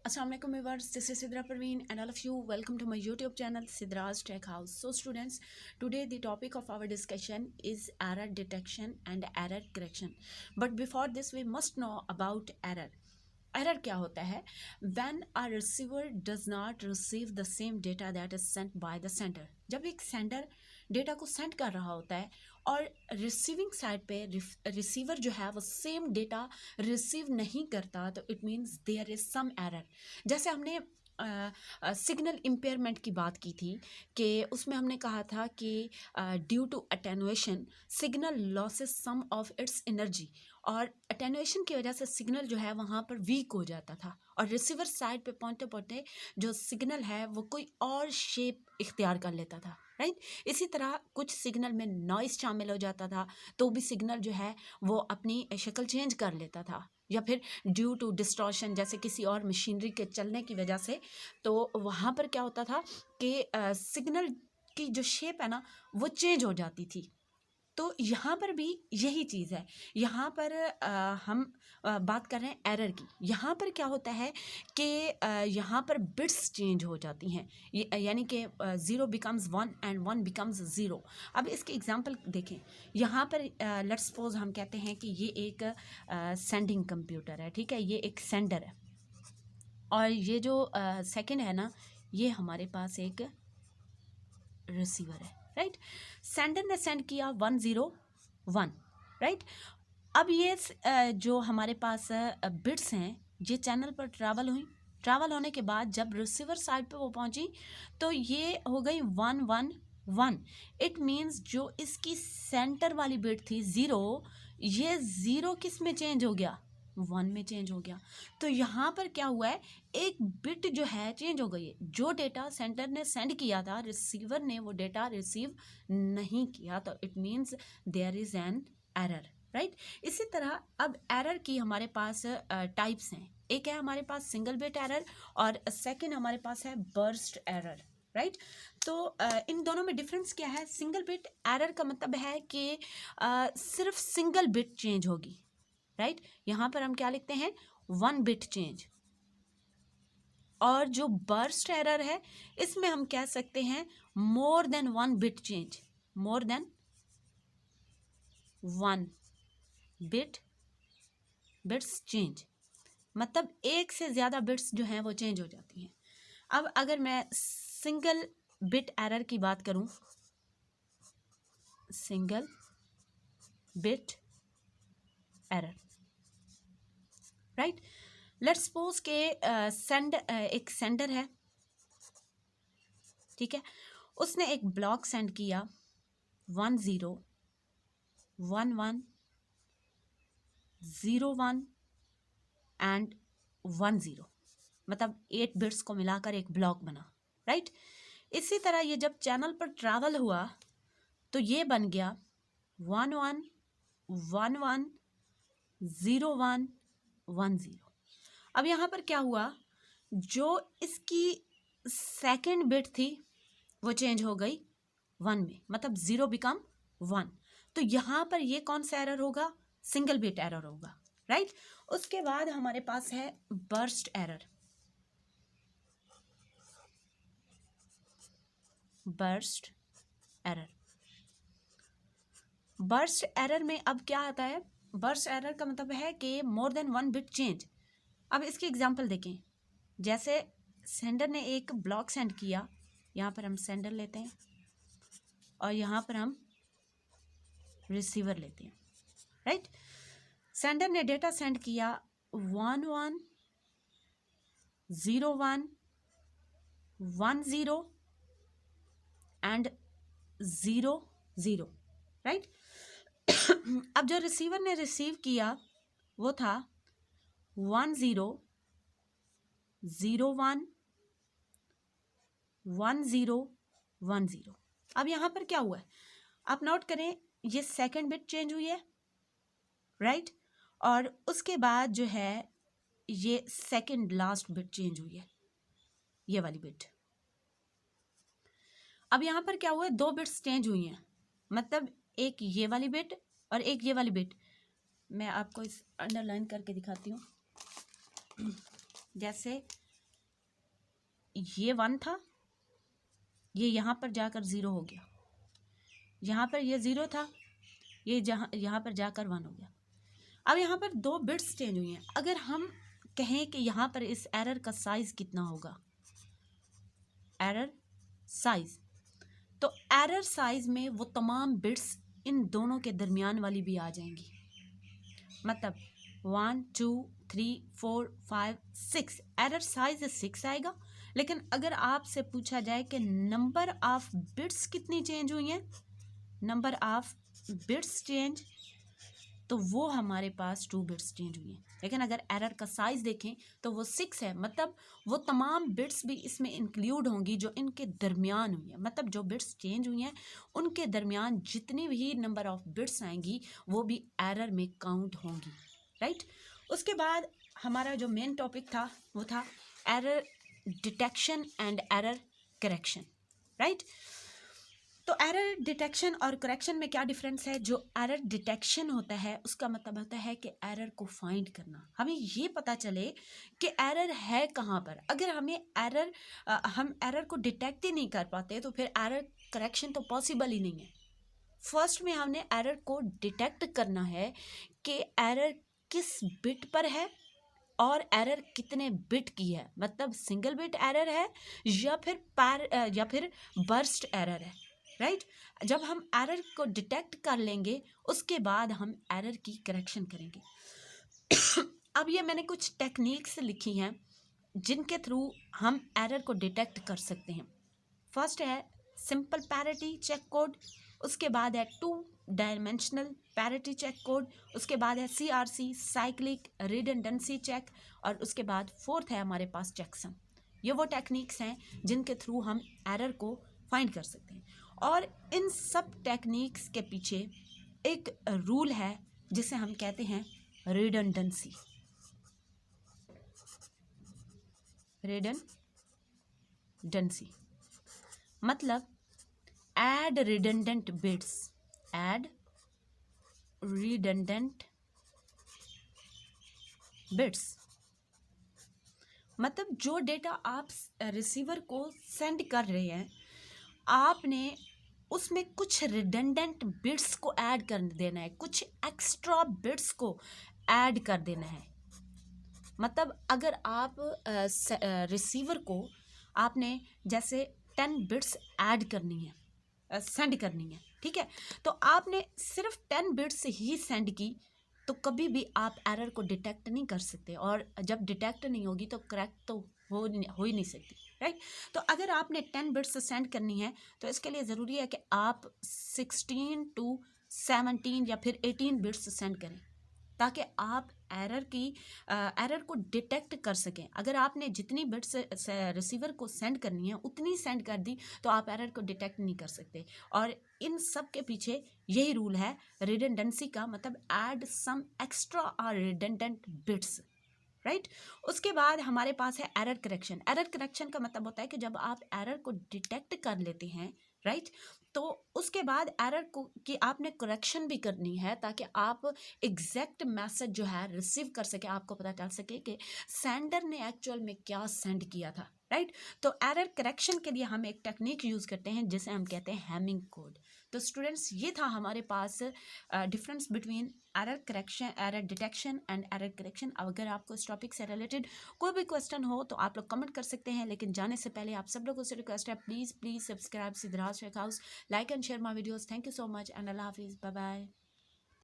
Assalamualaikum viewers, this is Sidra Parveen and all of you welcome to my YouTube channel Sidra's Tech House. So students, today the topic of our discussion is error detection and error correction. But before this we must know about error. Error क्या होता है? When a receiver does not receive the same data that is sent by the sender. जब एक sender data को send कर रहा होता है और रिसीविंग साइड पे रिसीवर जो है वो सेम डेटा रिसीव नहीं करता, तो it means there is some error. जैसे हमने सिग्नल इम्पेयरमेंट की बात की थी कि उसमें हमने कहा था कि due to attenuation signal losses some of its energy, और अटेनुएशन की वजह से सिग्नल जो है वहाँ पर वीक हो जाता था और रिसीवर साइड पे पहुँचते पहुँचते जो सिग्नल है वो कोई और शेप इख्तियार कर लेता था, राइट. इसी तरह कुछ सिग्नल में नॉइस शामिल हो जाता था तो भी सिग्नल जो है वो अपनी शक्ल चेंज कर लेता था, या फिर ड्यू टू डिस्टॉर्शन जैसे किसी और मशीनरी के चलने की वजह से, तो वहाँ पर क्या होता था कि सिग्नल की जो शेप है ना वो चेंज हो जाती थी. तो यहाँ पर भी यही चीज़ है. यहाँ पर हम बात कर रहे हैं एरर की. यहाँ पर क्या होता है कि यहाँ पर बिट्स चेंज हो जाती हैं, यानी कि 0 बिकम्स 1 एंड 1 बिकम्स 0. अब इसके एग्जांपल देखें. यहाँ पर लेट्स सपोज हम कहते हैं कि ये एक सेंडिंग कंप्यूटर है, ठीक है, ये एक सेंडर है और ये जो सेकंड है ना ये हमारे पास एक रिसीवर है, राइट. सेंडर ने सेंड किया 101, राइट. अब ये जो हमारे पास बिट्स हैं ये चैनल पर ट्रैवल होने के बाद जब रिसीवर साइड पे वो पहुंची तो ये हो गई 111. इट मीन्स जो इसकी सेंटर वाली बिट थी 0, ये 0 किस में चेंज हो गया? 1 में चेंज हो गया. तो यहाँ पर क्या हुआ है, एक बिट जो है चेंज हो गई है. जो डेटा सेंटर ने सेंड किया था रिसीवर ने वो डेटा रिसीव नहीं किया, तो it means there is an error, right. इसी तरह अब एरर की हमारे पास टाइप्स हैं. एक है हमारे पास सिंगल बिट एरर और सेकंड हमारे पास है बर्स्ट एरर, राइट. तो इन दोनों में डिफरेंस क्या है? सिंगल बिट एरर का मतलब है कि सिर्फ सिंगल बिट चेंज होगी, राइट. यहाँ पर हम क्या लिखते हैं? 1 बिट चेंज. और जो बर्स्ट एरर है इसमें हम कह सकते हैं more than 1 bit change. More than 1 bits change मतलब एक से ज़्यादा बिट्स जो हैं वो चेंज हो जाती हैं. अब अगर मैं सिंगल बिट एरर की बात करूं, single bit error, right. Let's suppose के एक सेंडर है, ठीक है, उसने एक ब्लॉक सेंड किया 101101 एंड 10, मतलब 8 बिट्स को मिलाकर एक ब्लॉक बना, राइट. इसी तरह ये जब चैनल पर ट्रैवल हुआ तो ये बन गया 11110110. अब यहाँ पर क्या हुआ, जो इसकी सेकंड बिट थी वो चेंज हो गई 1 में, मतलब 0 बिकम 1. तो यहाँ पर ये कौन सा एरर होगा? सिंगल बिट एरर होगा, राइट. उसके बाद हमारे पास है बर्स्ट एरर. बर्स्ट एरर में अब क्या आता है? बर्स्ट एरर का मतलब है कि मोर देन 1 बिट चेंज. अब इसकी एग्जांपल देखें. जैसे सेंडर ने एक ब्लॉक सेंड किया, यहाँ पर हम सेंडर लेते हैं और यहाँ पर हम रिसीवर लेते हैं, राइट. सेंडर ने डेटा सेंड किया 110110 एंड 00, राइट. अब जो रिसीवर ने रिसीव किया वो था 10011010. अब यहाँ पर क्या हुआ है आप नोट करें, ये सेकंड बिट चेंज हुई है, राइट. और उसके बाद जो है ये सेकंड लास्ट बिट चेंज हुई है, ये वाली बिट. अब यहाँ पर क्या हुआ है, 2 बिट्स चेंज हुई हैं, मतलब एक ये वाली बिट और एक ये वाली बिट. मैं आपको इस अंडरलाइन करके दिखाती हूँ. जैसे ये 1 था, ये यहाँ पर जाकर 0 हो गया, यहाँ पर ये 0 था, ये यहाँ पर जाकर 1 हो गया। अब यहाँ पर 2 बिट्स चेंज हुई हैं। अगर हम कहें कि यहाँ पर इस एरर का साइज कितना होगा, एरर साइज, तो एरर साइज में वो तमाम बिट्स इन दोनों के दरमियान वाली भी आ जाएंगी। मतलब 1 2 3 4 5 6, एरर साइज 6 आएगा। लेकिन अगर आपसे पूछा जाए कि नंबर ऑफ बिट्स कितनी चेंज हुई हैं, नंबर ऑफ बिट्स चेंज, तो वो हमारे पास 2 बिट्स चेंज हुई हैं। लेकिन अगर एरर का साइज देखें तो वो 6 है। मतलब वो तमाम बिट्स भी इसमें इंक्लूड होंगी जो इनके दरमियान हुई हैं। मतलब जो बिट्स चेंज हुई हैं उनके दरमियान जितनी भी नंबर ऑफ बिट्स आएंगी वो भी एरर में काउंट होंगी, राइट। उसके बाद हमारा जो मेन टॉपिक था वो था error detection and error correction, right. तो एरर डिटेक्शन और करेक्शन में क्या डिफरेंस है? जो एरर डिटेक्शन होता है उसका मतलब होता है कि एरर को फाइंड करना, हमें ये पता चले कि एरर है कहाँ पर। अगर हम एरर को डिटेक्ट ही नहीं कर पाते तो फिर एरर करेक्शन तो पॉसिबल ही नहीं है। फर्स्ट में हमने एरर को डिटेक्ट करना है कि एरर किस बिट पर है और एरर कितने बिट की है। मतलब सिंगल बिट एरर है या फिर बर्स्ट एरर है, राइट। जब हम एरर को डिटेक्ट कर लेंगे उसके बाद हम एरर की करेक्शन करेंगे। अब ये मैंने कुछ टेक्निक्स लिखी हैं जिनके थ्रू हम एरर को डिटेक्ट कर सकते हैं। फर्स्ट है सिंपल पैरिटी चेक कोड, उसके बाद है 2 डायमेंशनल पैरिटी चेक कोड, उसके बाद है CRC साइक्लिक रिडंडेंसी चेक, और उसके बाद फोर्थ है हमारे पास चेकसम। ये वो टेक्निक्स हैं जिनके थ्रू हम एरर को फाइंड कर सकते हैं। और इन सब टेक्निक्स के पीछे एक रूल है जिसे हम कहते हैं रिडंडेंसी। रिडंडेंसी मतलब add redundant bits, add redundant bits। मतलब जो डेटा आप रिसीवर को सेंड कर रहे हैं आपने उसमें कुछ रिडंडेंट बिट्स को ऐड कर देना है, कुछ एक्स्ट्रा बिट्स को ऐड कर देना है। मतलब अगर आप रिसीवर को आपने जैसे 10 बिट्स ऐड करनी है, सेंड करनी है, ठीक है, तो आपने सिर्फ 10 बिट्स ही सेंड की तो कभी भी आप एरर को डिटेक्ट नहीं कर सकते, और जब डिटेक्ट नहीं होगी तो करेक्ट तो हो ही नहीं सकती, राइट। तो अगर आपने 10 बिट्स सेंड करनी है तो इसके लिए ज़रूरी है कि आप 16 to 17 या फिर 18 बिट्स सेंड करें ताकि आप एरर को डिटेक्ट कर सकें। अगर आपने जितनी बिट्स रिसीवर को सेंड करनी है उतनी सेंड कर दी तो आप एरर को डिटेक्ट नहीं कर सकते। और इन सब के पीछे यही रूल है रिडंडेंसी का, मतलब ऐड सम एक्स्ट्रा और रिडंडेंट बिट्स, राइट। उसके बाद हमारे पास है एरर करेक्शन। एरर करेक्शन का मतलब होता है कि जब आप एरर को डिटेक्ट कर लेते हैं, राइट, तो उसके बाद एरर को कि आपने करेक्शन भी करनी है ताकि आप एग्जैक्ट मैसेज जो है रिसीव कर सके, आपको पता चल सके कि सेंडर ने एक्चुअल में क्या सेंड किया था, राइट। तो एरर करेक्शन के लिए हम एक टेक्निक यूज़ करते हैं जिसे हम कहते हैं हैमिंग कोड। तो स्टूडेंट्स ये था हमारे पास difference between error correction, error detection and error correction. अगर आपको इस टॉपिक से रिलेटेड कोई भी क्वेश्चन हो तो आप लोग कमेंट कर सकते हैं, लेकिन जाने से पहले आप सब लोगों से रिक्वेस्ट है please subscribe Siddhraj tech house, like and share my videos. Thank you so much and अल्लाह हाफिज़, बाय बाय।